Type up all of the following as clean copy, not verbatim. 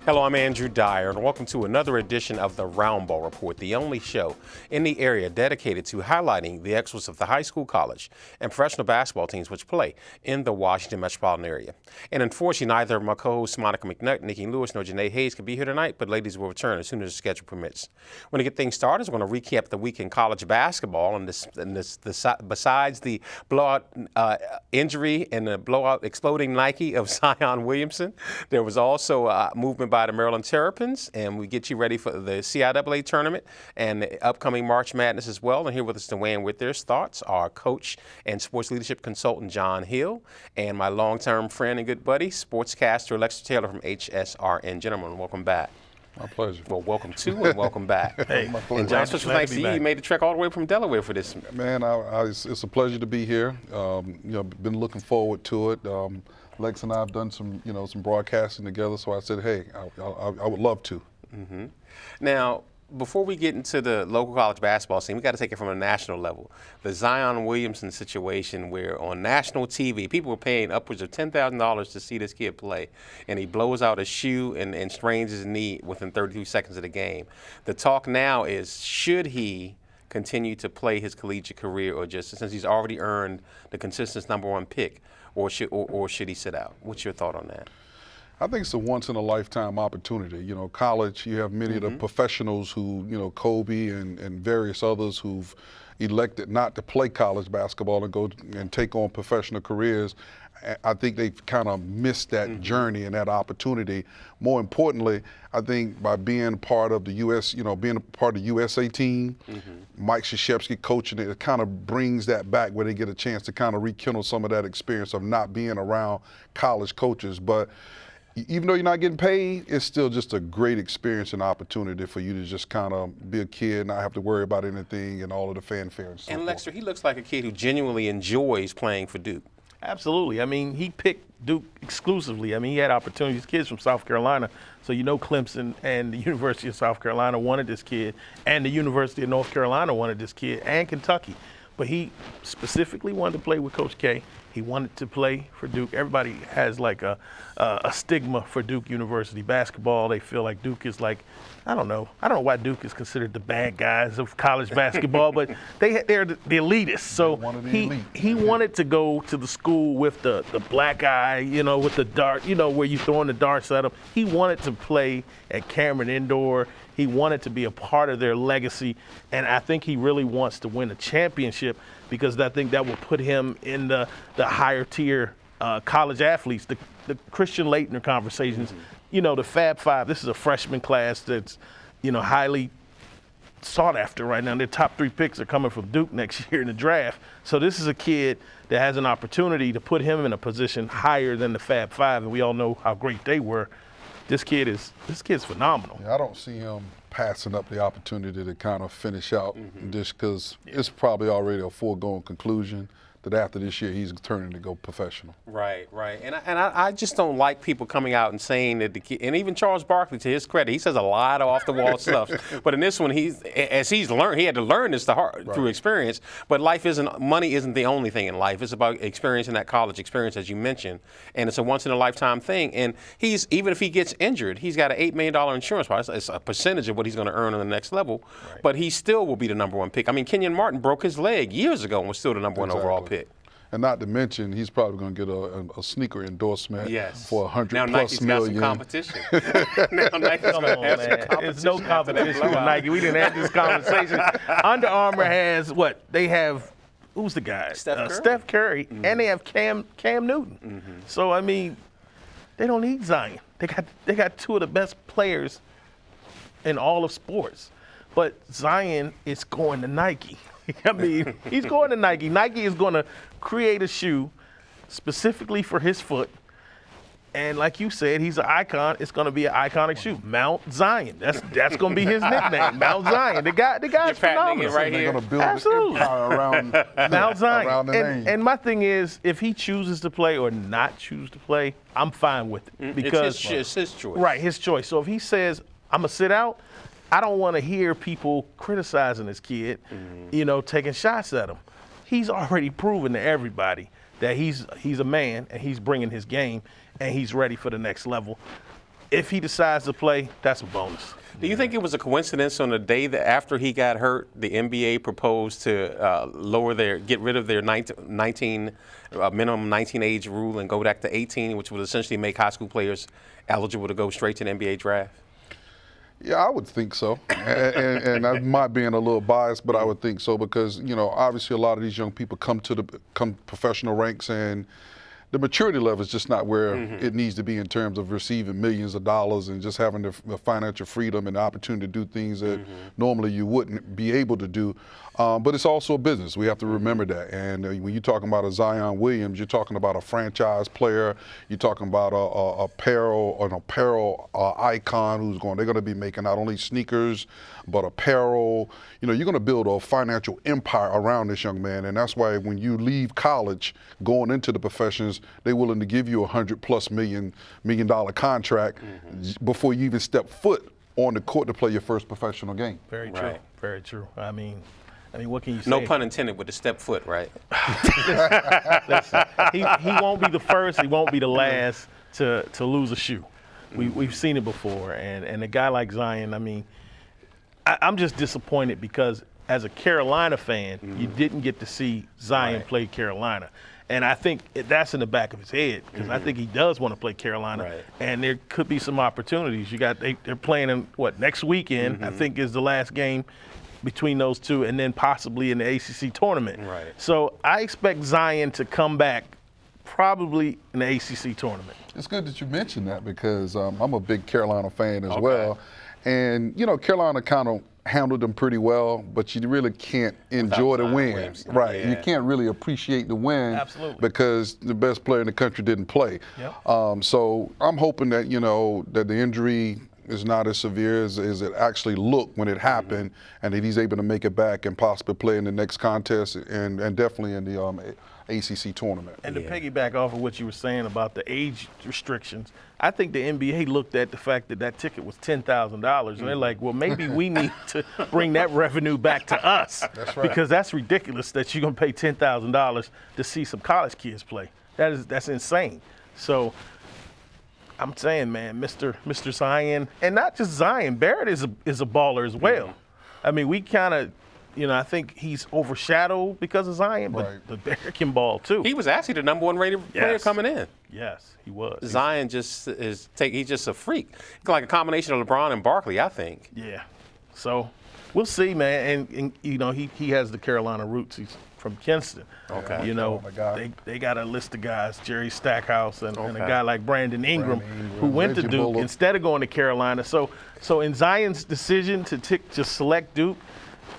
Hello, I'm Andrew Dyer, and welcome to another edition of the Roundball Report, the only show in the area dedicated to highlighting the excellence of the high school, college, and professional basketball teams which play in the Washington metropolitan area. And unfortunately, neither of my co-hosts, Monica McNutt, Nikki Lewis, nor Janae Hayes, could be here tonight, but ladies will return as soon as the schedule permits. When to get things started, we're going to recap the week in college basketball, and besides the blowout injury and the blowout exploding Nike of Zion Williamson, there was also movement by the Maryland Terrapins, and we get you ready for the CIAA tournament and the upcoming March Madness as well. And here with us to weigh in with their thoughts are coach and sports leadership consultant John Hill and my long-term friend and good buddy, sportscaster Lexter Taylor from HSRN. Gentlemen, welcome back. My pleasure. Well, welcome to and welcome back. Hey, my pleasure. And John, special thanks to you. You made the trek all the way from Delaware for this. Man, it's a pleasure to be here. Been looking forward to it. Lex and I have done some broadcasting together, so I said, hey, I would love to. Mm-hmm. Now, before we get into the local college basketball scene, we got to take it from a national level. The Zion Williamson situation, where on national TV, people were paying upwards of $10,000 to see this kid play, and he blows out a shoe and strains his knee within 32 seconds of the game. The talk now is, should he continue to play his collegiate career, or just since he's already earned the consistent #1 pick, or should he sit out? What's your thought on that? I think it's a once-in-a-lifetime opportunity. College, you have many of the professionals who, Kobe and various others who've elected not to play college basketball and go and take on professional careers. I think they've kind of missed that journey and that opportunity. More importantly, I think by being part of the being a part of the USA team, Mike Krzyzewski coaching it kind of brings that back where they get a chance to kind of rekindle some of that experience of not being around college coaches. But even though you're not getting paid, it's still just a great experience and opportunity for you to just kind of be a kid, not have to worry about anything and all of the fanfare and so forth. And Lexter, he looks like a kid who genuinely enjoys playing for Duke. Absolutely. I mean, he picked Duke exclusively. I mean, he had opportunities. Kids from South Carolina, so Clemson and the University of South Carolina wanted this kid, and the University of North Carolina wanted this kid, and Kentucky. But he specifically wanted to play with Coach K. He wanted to play for Duke. Everybody has like a stigma for Duke University basketball. They feel like Duke is like, I don't know why Duke is considered the bad guys of college basketball, but they're the elitists. So he wanted to go to the school with the black eye, with the dart, where you throwing the darts at them. He wanted to play at Cameron Indoor. He wanted to be a part of their legacy, and I think he really wants to win a championship, because I think that will put him in the higher tier college athletes, the Christian Laettner conversations. The Fab Five. This is a freshman class that's highly sought after right now. Their top 3 picks are coming from Duke next year in the draft. So this is a kid that has an opportunity to put him in a position higher than the Fab Five, and we all know how great they were. This kid's phenomenal. Yeah, I don't see him passing up the opportunity to kind of finish out just because it's probably already a foregone conclusion that after this year he's turning to go professional. Right. And I just don't like people coming out and saying that the kid, and even Charles Barkley, to his credit, he says a lot of off-the-wall stuff. But in this one, he's learned, he had to learn this through experience. But money isn't the only thing in life. It's about experiencing that college experience, as you mentioned, and it's a once-in-a-lifetime thing. And even if he gets injured, he's got an $8 million insurance policy. It's a percentage of what he's going to earn on the next level. Right. But he still will be the #1 pick. I mean, Kenyon Martin broke his leg years ago and was still the #1 overall pick. And not to mention, he's probably going to get a sneaker endorsement for $100+ now Nike's million. Got some competition. Now Nike's going to have some competition. There's no competition with Nike. We didn't have this conversation. Under Armour has what? They have, who's the guy? Steph Curry. And they have Cam Newton. So, I mean, they don't need Zion. They got 2 of the best players in all of sports. But Zion is going to Nike. I mean, he's going to Nike. Nike is going to create a shoe specifically for his foot. And like you said, he's an icon. It's going to be an iconic shoe. Mount Zion. That's going to be his nickname, Mount Zion. The guy's phenomenal. Right They're here. going to build an empire around Mount Zion. Around the name. And my thing is, if he chooses to play or not choose to play, I'm fine with it. Because it's his choice. Right, his choice. So if he says, I'm going to sit out, I don't want to hear people criticizing this kid, taking shots at him. He's already proven to everybody that he's a man and he's bringing his game and he's ready for the next level. if he decides to play, that's a bonus. Do you think it was a coincidence on the day that after he got hurt, the NBA proposed to get rid of their minimum 19 age rule and go back to 18, which would essentially make high school players eligible to go straight to the NBA draft? Yeah, I would think so, and I might be in a little biased, but I would think so because obviously a lot of these young people come professional ranks, and the maturity level is just not where it needs to be in terms of receiving millions of dollars and just having the financial freedom and the opportunity to do things that normally you wouldn't be able to do. But it's also a business. We have to remember that. And when you're talking about a Zion Williams, you're talking about a franchise player. You're talking about an apparel icon they're going to be making not only sneakers, but apparel. You're going to build a financial empire around this young man. And that's why when you leave college, going into the professions, they're willing to give you $100+ million contract before you even step foot on the court to play your first professional game. Very true. Right. Very true. I mean, what can you say? No pun intended with the step foot, right? Listen, he won't be the first. He won't be the last to lose a shoe. We've seen it before. And a guy like Zion, I mean, I'm just disappointed because as a Carolina fan, you didn't get to see Zion play Carolina. And I think that's in the back of his head because I think he does want to play Carolina. Right. And there could be some opportunities. They're playing in next weekend, I think is the last game between those two, and then possibly in the ACC tournament. Right. So I expect Zion to come back probably in the ACC tournament. It's good that you mentioned that because I'm a big Carolina fan as well. And, Carolina kind of handled them pretty well, but you really can't enjoy the win. Williamson. Right. Yeah. You can't really appreciate the win. Absolutely. Because the best player in the country didn't play. Yep. So I'm hoping that, that the injury is not as severe as it actually looked when it happened, and that he's able to make it back and possibly play in the next contest and definitely in the ACC tournament. And to piggyback off of what you were saying about the age restrictions, I think the NBA looked at the fact that ticket was $10,000, and they're like, well, maybe we need to bring that revenue back to us. That's right. Because that's ridiculous that you're going to pay $10,000 to see some college kids play. That's insane. So I'm saying, man, Mr. Zion, and not just Zion, Barrett is a baller as well. I mean, we kind of, I think he's overshadowed because of Zion, but Barrett can ball too. He was actually the number 1 rated player coming in. Yes, he was. Zion he's just a freak. Like a combination of LeBron and Barkley, I think. Yeah. So we'll see, man. And he has the Carolina roots. He's from Kinston. Okay. Oh my God. They got a list of guys, Jerry Stackhouse and a guy like Brandon Ingram, who went to Duke instead of going to Carolina. So in Zion's decision to select Duke,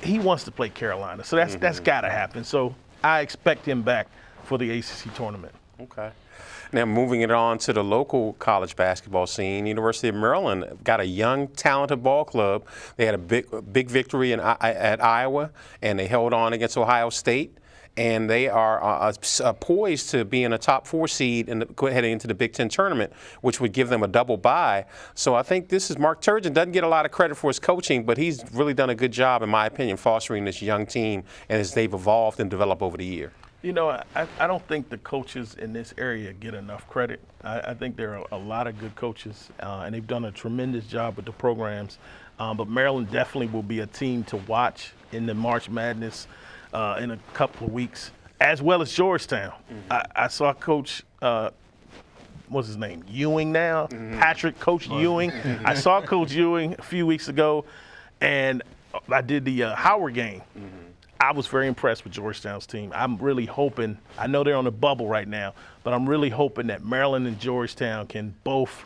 he wants to play Carolina. So that's got to happen. So I expect him back for the ACC tournament. Okay. Now moving it on to the local college basketball scene, University of Maryland got a young, talented ball club. They had a big victory at Iowa, and they held on against Ohio State. And they are poised to be in a top 4 seed heading into the Big Ten tournament, which would give them a double bye. So I think Mark Turgeon doesn't get a lot of credit for his coaching, but he's really done a good job, in my opinion, fostering this young team and as they've evolved and developed over the year. I don't think the coaches in this area get enough credit. I think there are a lot of good coaches, and they've done a tremendous job with the programs. But Maryland definitely will be a team to watch in the March Madness in a couple of weeks, as well as Georgetown. I saw Coach, what's his name, Ewing now? Coach Ewing. I saw Coach Ewing a few weeks ago, and I did the Howard game. I was very impressed with Georgetown's team. I'm really hoping, I know they're on the bubble right now, but I'm really hoping that Maryland and Georgetown can both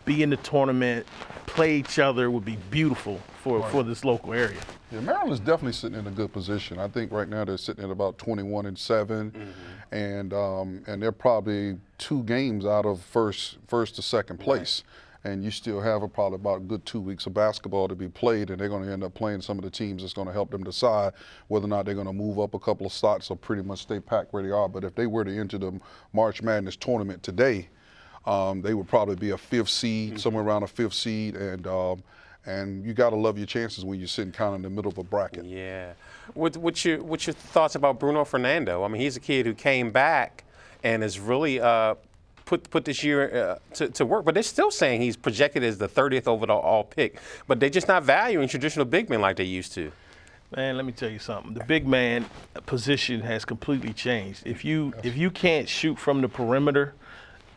be in the tournament, play each other. Would be beautiful for this local area. Yeah, Maryland's definitely sitting in a good position. I think right now they're sitting at about 21-7, and they're probably 2 games out of first to second place. And you still have probably about a good 2 weeks of basketball to be played, and they're going to end up playing some of the teams that's going to help them decide whether or not they're going to move up a couple of slots or pretty much stay packed where they are. But if they were to enter the March Madness tournament today, they would probably be a 5th seed, somewhere around a 5th seed, and you got to love your chances when you're sitting kind of in the middle of a bracket. Yeah. What's your thoughts about Bruno Fernando? I mean, he's a kid who came back and is really put this year to work. But they're still saying he's projected as the 30th overall pick. But they're just not valuing traditional big men like they used to. Man, let me tell you something. The big man position has completely changed. If you can't shoot from the perimeter,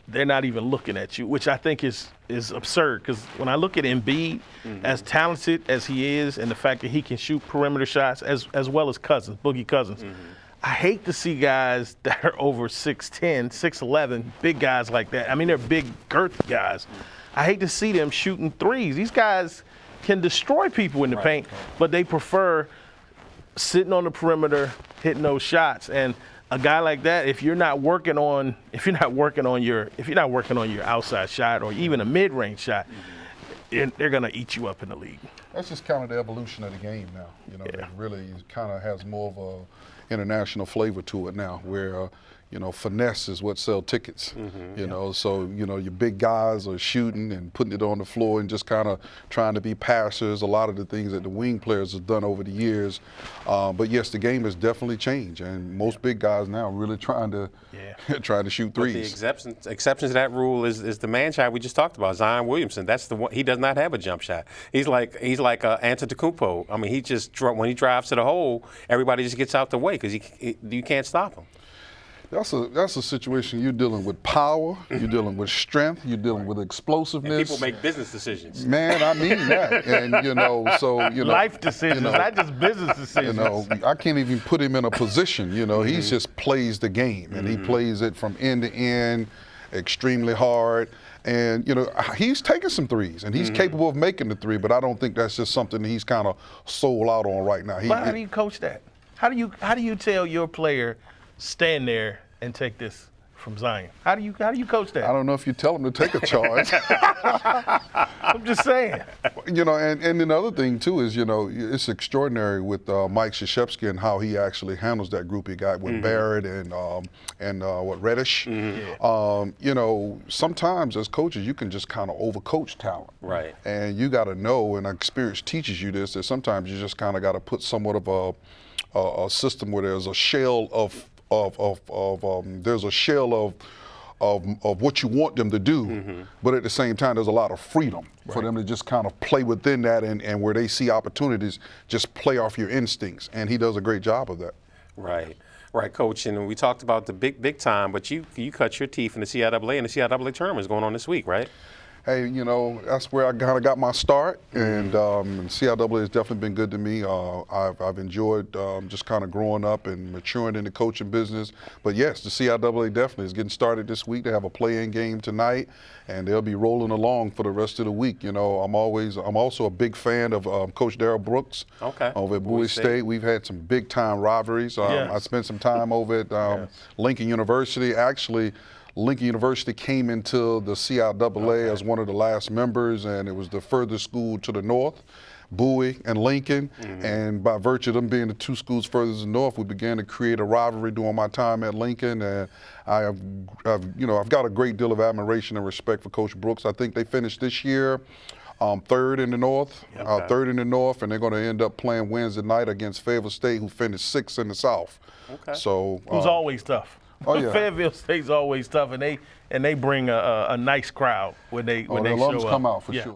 they're not even looking at you, which I think is absurd. Because when I look at Embiid, as talented as he is, and the fact that he can shoot perimeter shots as well as Cousins, Boogie Cousins, I hate to see guys that are over 6'10", 6'11", big guys like that. I mean, they're big girth guys. I hate to see them shooting threes. These guys can destroy people in the paint, but they prefer sitting on the perimeter, hitting those shots. And a guy like that, if you're not working on your outside shot or even a mid-range shot, they're gonna eat you up in the league. That's just kind of the evolution of the game now. You know, it really kind of has more of a international flavor to it now, where finesse is what sell tickets. So your big guys are shooting and putting it on the floor and just kind of trying to be passers. A lot of the things that the wing players have done over the years. But yes, the game has definitely changed, and most big guys now are really trying to shoot threes. But the exception to that rule is the man child we just talked about, Zion Williamson. That's the one. He does not have a jump shot. He's like Antetokounmpo. I mean, when he drives to the hole, everybody just gets out the way because you can't stop him. That's a situation. You're dealing with power, you're dealing with strength, you're dealing with explosiveness. And people make business decisions. Man, I mean that. And life decisions, not just business decisions. I can't even put him in a position. He just plays the game, and he plays it from end to end, extremely hard. And he's taking some threes, and he's capable of making the three. But I don't think that's just something he's kind of sold out on right now. But how do you coach that? How do you tell your player, stand there and take this from Zion? How do you coach that? I don't know if you tell him to take a charge. I'm just saying. And then the other thing too is it's extraordinary with Mike Krzyzewski and how he actually handles that group he got with Barrett and Reddish. Sometimes as coaches you can just kind of overcoach talent. Right. And you got to know, and experience teaches you this, that sometimes you just kind of got to put somewhat of a system where there's a shell of what you want them to do, but at the same time there's a lot of freedom for them to just kind of play within that, and where they see opportunities, just play off your instincts, and he does a great job of that. Right, Coach. And we talked about the big time, but you cut your teeth in the CIAA, and the CIAA tournament is going on this week, right? Hey, that's where I kind of got my start, and CIAA has definitely been good to me. I've enjoyed just kind of growing up and maturing in the coaching business. But yes, the CIAA definitely is getting started this week. They have a play-in game tonight, and they'll be rolling along for the rest of the week. I'm also a big fan of Coach Darrell Brooks over at Bowie State. We've had some big-time rivalries. I spent some time over at Lincoln University. Actually, Lincoln University came into the CIAA as one of the last members, and it was the furthest school to the north, Bowie and Lincoln. And by virtue of them being the two schools furthest north, we began to create a rivalry during my time at Lincoln. And I've got a great deal of admiration and respect for Coach Brooks. I think they finished this year third in the North, and they're going to end up playing Wednesday night against Fayetteville State, who finished sixth in the South. So who's always tough. Fayetteville State's always tough, and they bring a nice crowd when they show up. The alums come out for sure.